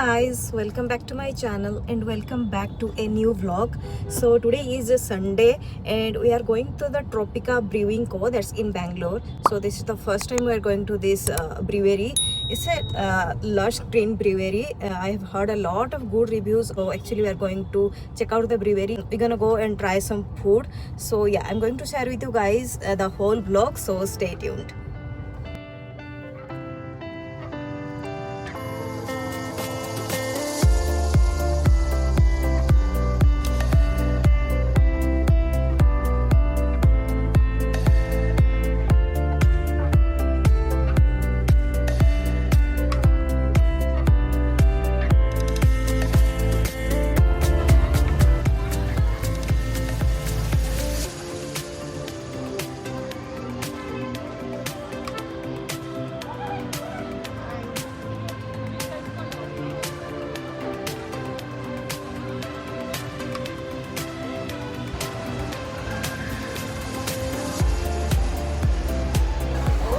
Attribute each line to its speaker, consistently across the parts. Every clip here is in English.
Speaker 1: guys, welcome back to my channel and welcome back to a new vlog. So today is a Sunday and we are going to the Tropika Brewing Co that's in Bangalore. So this is the first time we are going to this brewery. It's a lush green brewery. I have heard a lot of good reviews. So actually we are going to check out the brewery. We're gonna go and try some food. So yeah, I'm going to share with you guys the whole vlog, so stay tuned.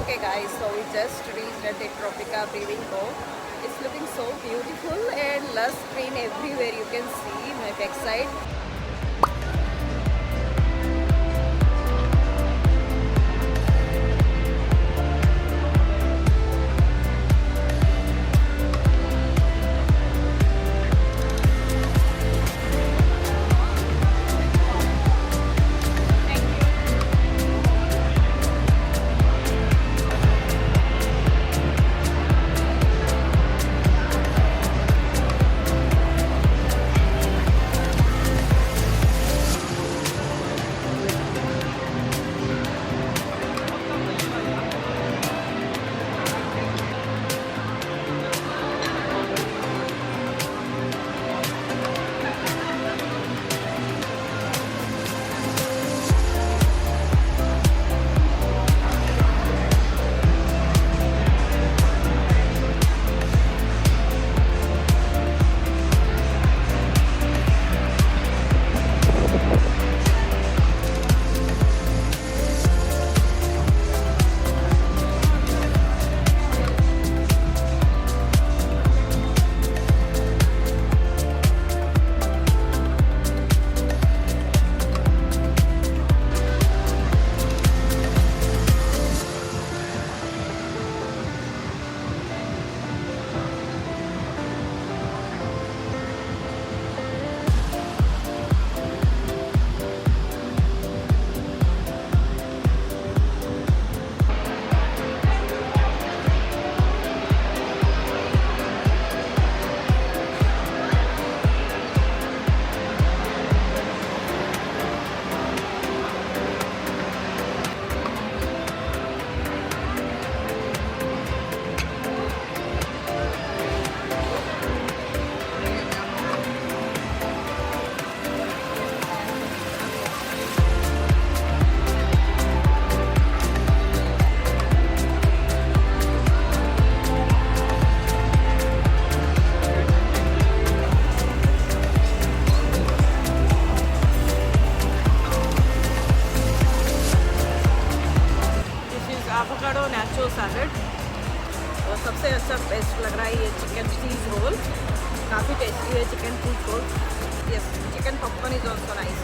Speaker 1: Okay guys, so we just reached at the Tropika Brewing Co. It's looking so beautiful and lush green everywhere. You can see my backside. Avocado nacho salad और सबसे अच्छा best लग रहा है ये chicken cheese roll. काफ़ी tasty है chicken cheese roll. Yes, chicken popcorn is also nice.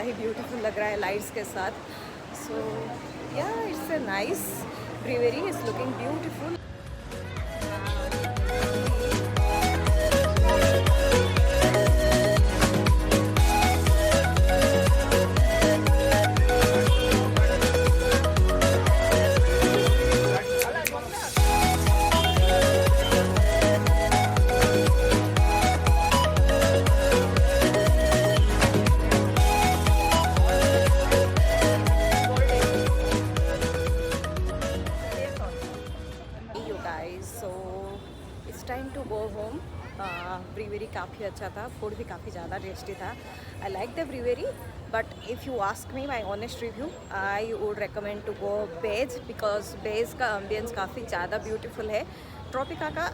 Speaker 1: ही ब्यूटीफुल लग रहा है लाइट्स के साथ. So yeah it's a nice brewery, it's looking beautiful. So it's time to go home. Brewery काफ़ी अच्छा था, फूड भी काफ़ी ज़्यादा टेस्टी था. I like the brewery, but if you ask me my honest review, I would recommend to go बेज, because बेज का एम्बियंस काफ़ी ज़्यादा ब्यूटीफुल है. ट्रॉपिका का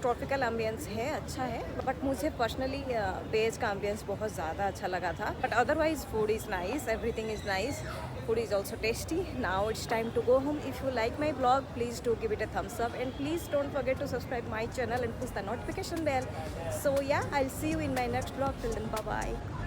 Speaker 1: ट्रॉपिकल एम्बियंस है, अच्छा है, बट मुझे पर्सनली बेज का एम्बियंस बहुत ज़्यादा अच्छा लगा था. But otherwise food is nice, everything is nice. Food is also tasty. Now it's time to go home. If you like my vlog, please do give it a thumbs up, and please don't forget to subscribe my channel and push the notification bell. So yeah, I'll see you in my next vlog. Till then, bye bye.